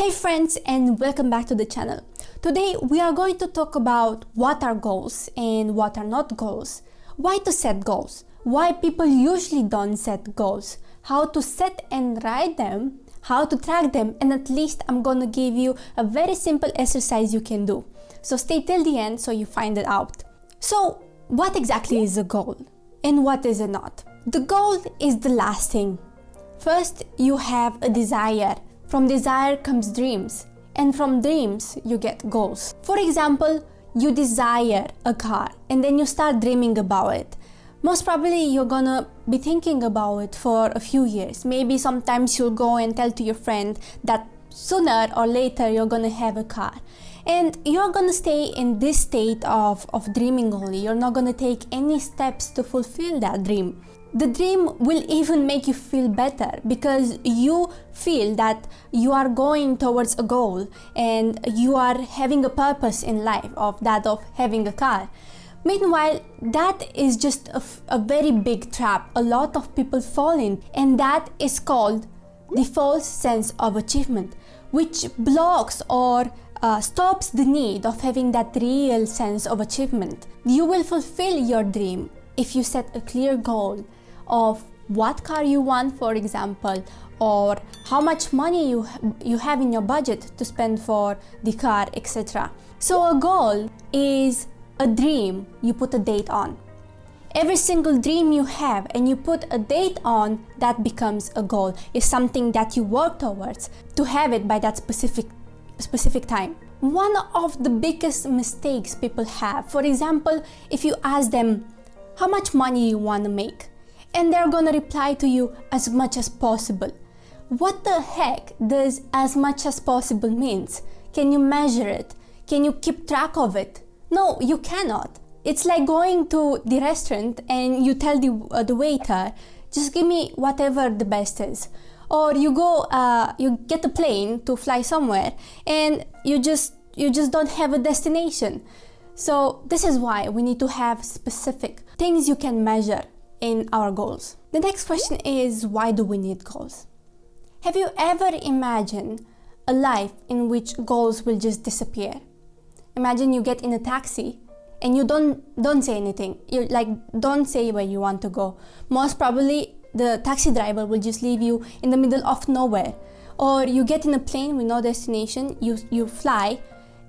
Hey friends, and welcome back to the channel. Today we are going to talk about what are goals and what are not goals, why to set goals, why people usually don't set goals, how to set and write them, how to track them, and at least I'm gonna give you a very simple exercise you can do. So stay till the end so you find it out. So what exactly is a goal and what is it not? The goal is the last thing. First, you have a desire. From desire comes dreams, and from dreams you get goals. For example, you desire a car and then you start dreaming about it. Most probably you're gonna be thinking about it for a few years. Maybe sometimes you'll go and tell to your friend that sooner or later you're gonna have a car. And you're gonna stay in this state of dreaming only. You're not gonna take any steps to fulfill that dream. The dream will even make you feel better because you feel that you are going towards a goal and you are having a purpose in life of having a car. Meanwhile, that is just a very big trap a lot of people fall in, and that is called the false sense of achievement, which blocks or stops the need of having that real sense of achievement. You will fulfill your dream if you set a clear goal of what car you want, for example, or how much money you have in your budget to spend for the car, etc. So a goal is a dream you put a date on. Every single dream you have and you put a date on, that becomes a goal. It's something that you work towards to have it by that specific time. One of the biggest mistakes people have, for example, if you ask them how much money you want to make, and they're gonna reply to you as much as possible. What the heck does as much as possible means? Can you measure it? Can you keep track of it? No, you cannot. It's like going to the restaurant and you tell the waiter, just give me whatever the best is. Or you go, you get a plane to fly somewhere and you just don't have a destination. So this is why we need to have specific things you can measure in our goals. The next question is, why do we need goals? Have you ever imagined a life in which goals will just disappear? Imagine you get in a taxi and you don't say anything. You don't say where you want to go. Most probably the taxi driver will just leave you in the middle of nowhere. Or you get in a plane with no destination, you fly,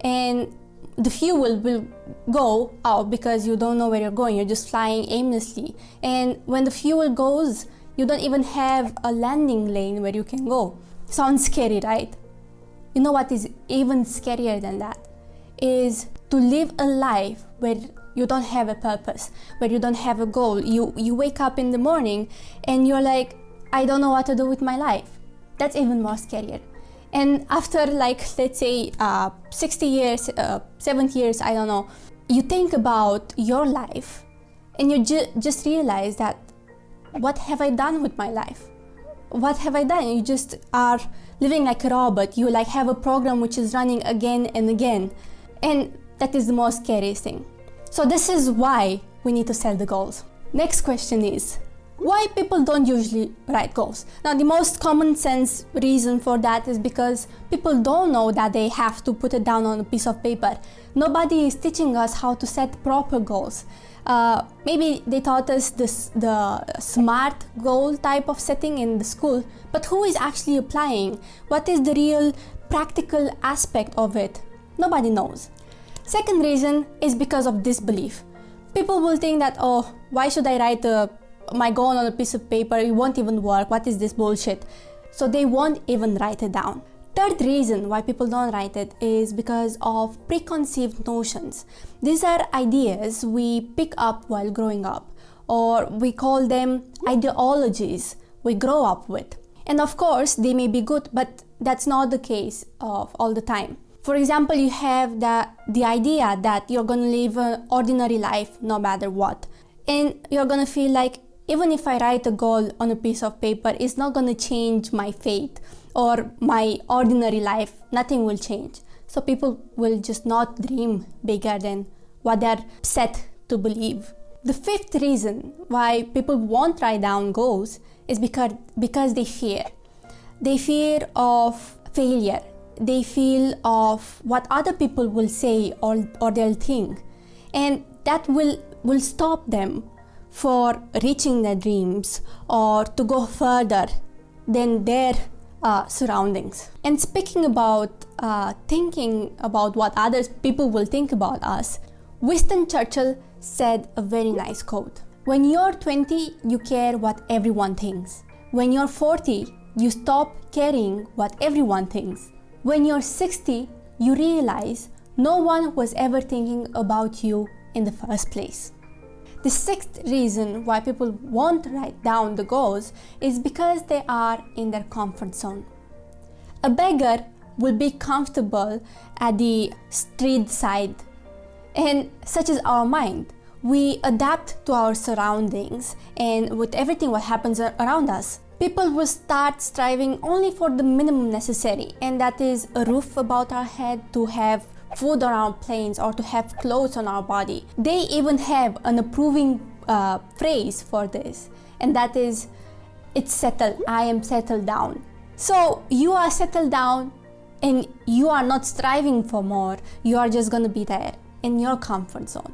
and the fuel will go out because you don't know where you're going. You're just flying aimlessly. And when the fuel goes, you don't even have a landing lane where you can go. Sounds scary, right? You know what is even scarier than that? Is to live a life where you don't have a purpose, where you don't have a goal. You wake up in the morning and you're like, I don't know what to do with my life. That's even more scarier. And after let's say 60 years, 70 years, I don't know, you think about your life and you just realize that, what have I done with my life? What have I done? You just are living like a robot. You have a program which is running again and again. And that is the most scariest thing. So this is why we need to set the goals. Next question is, why people don't usually write goals? Now, the most common sense reason for that is because people don't know that they have to put it down on a piece of paper. Nobody is teaching us how to set proper goals. Maybe they taught us the SMART goal type of setting in the school, but who is actually applying? What is the real practical aspect of it? Nobody knows. Second reason is because of disbelief. People will think that, oh, why should I write my goal on a piece of paper? It won't even work. What is this bullshit? So they won't even write it down. Third reason why people don't write it is because of preconceived notions. These are ideas we pick up while growing up, or we call them ideologies we grow up with. And of course, they may be good, but that's not the case of all the time. For example, you have the idea that you're going to live an ordinary life no matter what. And you're going to feel like, even if I write a goal on a piece of paper, it's not going to change my fate or my ordinary life. Nothing will change. So people will just not dream bigger than what they're set to believe. The fifth reason why people won't write down goals is because they fear. They fear of failure. they feel of what other people will say or they'll think, and that will stop them for reaching their dreams or to go further than their surroundings. And speaking about thinking about what other people will think about us, Winston Churchill said a very nice quote. When you're 20, you care what everyone thinks. When you're 40, you stop caring what everyone thinks. When you're 60, you realize no one was ever thinking about you in the first place. The sixth reason why people won't write down the goals is because they are in their comfort zone. A beggar will be comfortable at the street side, and such is our mind. We adapt to our surroundings and with everything what happens around us. People will start striving only for the minimum necessary, and that is a roof above our head, to have food on our planes, or to have clothes on our body. They even have an approving phrase for this, and that is, it's settled, I am settled down. So you are settled down and you are not striving for more, you are just going to be there in your comfort zone.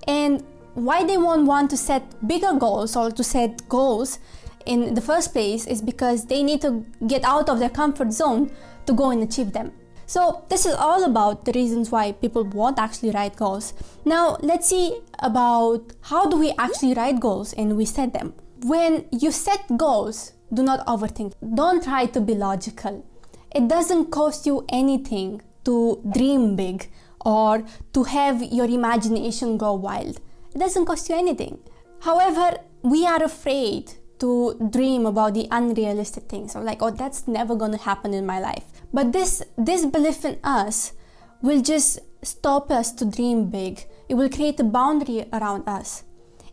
And why they won't want to set bigger goals or to set goals in the first place is because they need to get out of their comfort zone to go and achieve them. So this is all about the reasons why people won't actually write goals. Now let's see about how do we actually write goals and we set them. When you set goals, do not overthink. Don't try to be logical. It doesn't cost you anything to dream big or to have your imagination go wild. It doesn't cost you anything. However, we are afraid to dream about the unrealistic things, or like, oh, that's never going to happen in my life. But this belief in us will just stop us to dream big. It will create a boundary around us.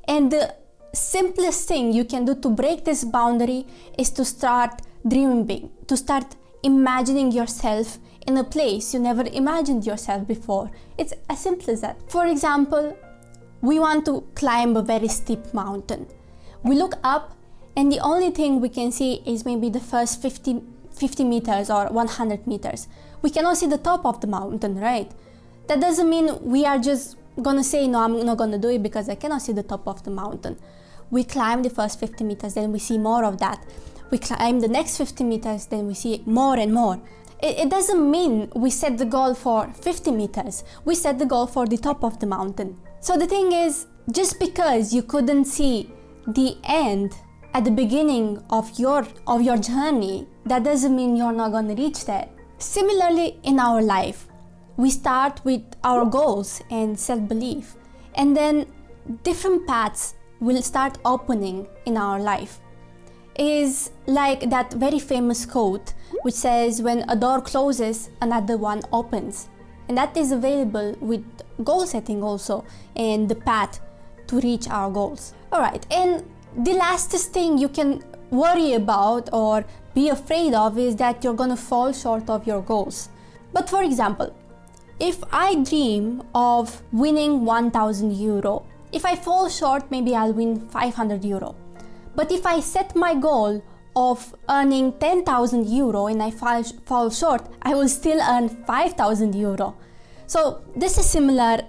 And the simplest thing you can do to break this boundary is to start dreaming big, to start imagining yourself in a place you never imagined yourself before. It's as simple as that. For example, we want to climb a very steep mountain. We look up and the only thing we can see is maybe the first 50 meters or 100 meters. We cannot see the top of the mountain, right? That doesn't mean we are just gonna say, no, I'm not gonna do it because I cannot see the top of the mountain. We climb the first 50 meters, then we see more of that. We climb the next 50 meters, then we see more and more. It doesn't mean we set the goal for 50 meters. We set the goal for the top of the mountain. So the thing is, just because you couldn't see the end at the beginning of your journey, that doesn't mean you're not going to reach there. Similarly, in our life, we start with our goals and self-belief, and then different paths will start opening in our life. Is like that very famous quote which says, when a door closes, another one opens. And that is available with goal setting also, and the path to reach our goals. Alright, and the lastest thing you can worry about or be afraid of is that you're gonna fall short of your goals. But for example, if I dream of winning 1,000 euro, if I fall short, maybe I'll win 500 euro. But if I set my goal of earning 10,000 euro and I fall short, I will still earn 5,000 euro. So this is similar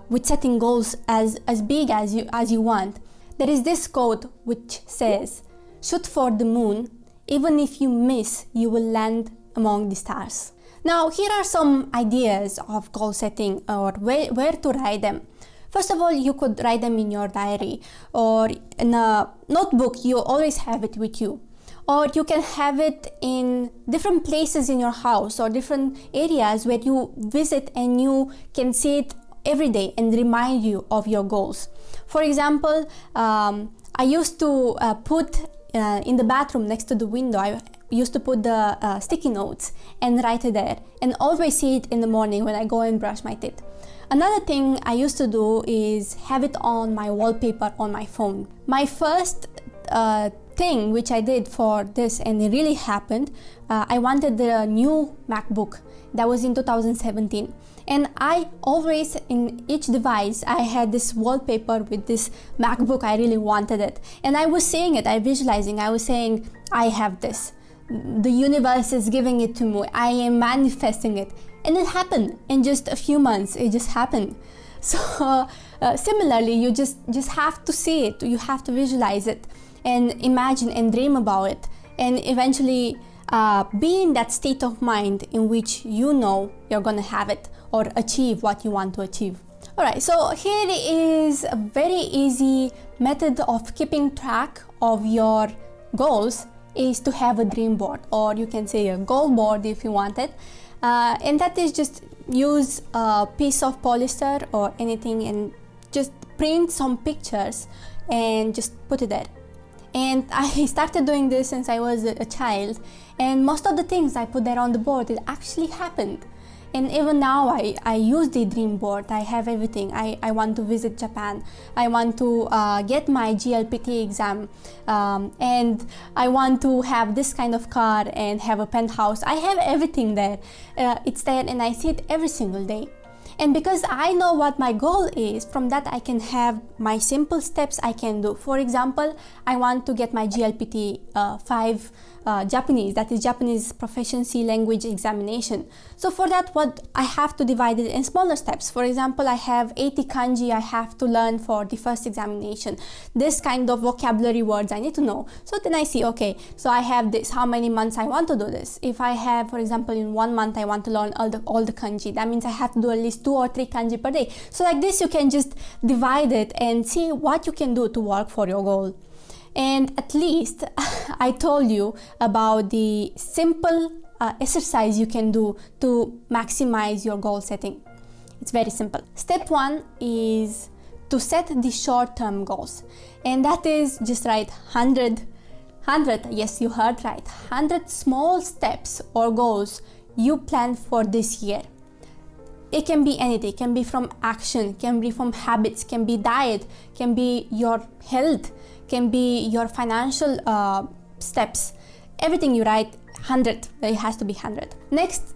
with setting goals as big as you want. There is this quote which says, shoot for the moon, even if you miss, you will land among the stars. Now here are some ideas of goal setting or where to write them. First of all, you could write them in your diary or in a notebook. You always have it with you. Or you can have it in different places in your house or different areas where you visit and you can see it every day and remind you of your goals. For example, I used to put in the bathroom next to the window, I used to put the sticky notes and write it there and always see it in the morning when I go and brush my teeth. Another thing I used to do is have it on my wallpaper on my phone. My first thing which I did for this, and it really happened, I wanted the new MacBook. That was in 2017. And I always, in each device, I had this wallpaper with this MacBook. I really wanted it. And I was saying it, I visualizing, I was saying, I have this. the universe is giving it to me, I am manifesting it. And it happened in just a few months. It just happened. So similarly, you just have to see it, you have to visualize it and imagine and dream about it, and eventually be in that state of mind in which you know you're gonna have it or achieve what you want to achieve. Alright, so here is a very easy method of keeping track of your goals, is to have a dream board, or you can say a goal board if you want it. And that is just use a piece of polyester or anything and just print some pictures and just put it there. And I started doing this since I was a child, and most of the things I put there on the board, it actually happened. And even now I use the dream board. I have everything. I want to visit Japan. I want to get my GLPT exam, and I want to have this kind of car and have a penthouse. I have everything there. It's there and I see it every single day. And because I know what my goal is, from that I can have my simple steps I can do. For example, I want to get my GLPT 5 Japanese, that is Japanese Proficiency Language Examination. So for that, what I have to divide it in smaller steps. For example, I have 80 kanji I have to learn for the first examination. This kind of vocabulary words I need to know. So then I see, okay, so I have this, how many months I want to do this. If I have, for example, in 1 month I want to learn all the kanji, that means I have to do at least 2 or 3 kanji per day. So like this, you can just divide it and see what you can do to work for your goal. And at least I told you about the simple exercise you can do to maximize your goal setting. It's very simple. Step 1 is to set the short-term goals, and that is just write 100, yes, you heard right, 100 small steps or goals you plan for this year. It can be anything. It can be from action, can be from habits, can be diet, can be your health, can be your financial steps. Everything you write 100, it has to be 100. Next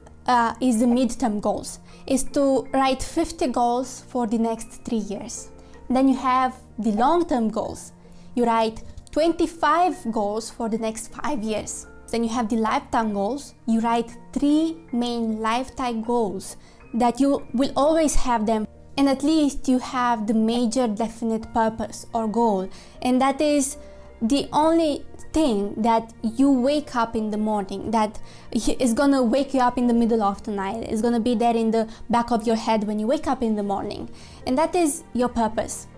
is the midterm goals, is to write 50 goals for the next 3 years. Then you have the long-term goals. You write 25 goals for the next 5 years. Then you have the lifetime goals. You write 3 main lifetime goals that you will always have them, and at least you have the major definite purpose or goal, and that is the only thing that you wake up in the morning, that is gonna wake you up in the middle of the night, is gonna be there in the back of your head when you wake up in the morning, and that is your purpose.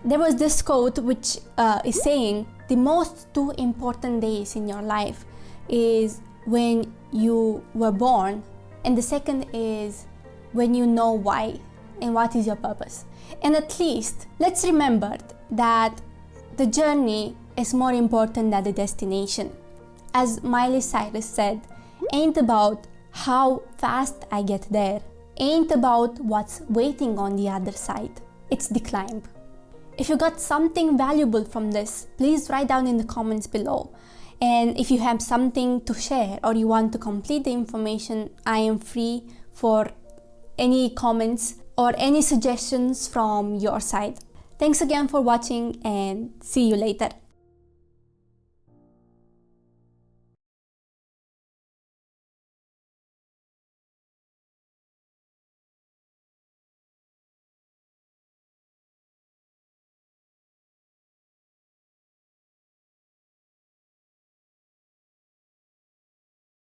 There was this quote which is saying the most 2 important days in your life is when you were born, and the second is when you know why and what is your purpose. And at least let's remember that the journey is more important than the destination. As Miley Cyrus said, ain't about how fast I get there, ain't about what's waiting on the other side, it's the climb. If you got something valuable from this, please write down in the comments below. And if you have something to share or you want to complete the information, I am free for any comments or any suggestions from your side. Thanks again for watching, and see you later.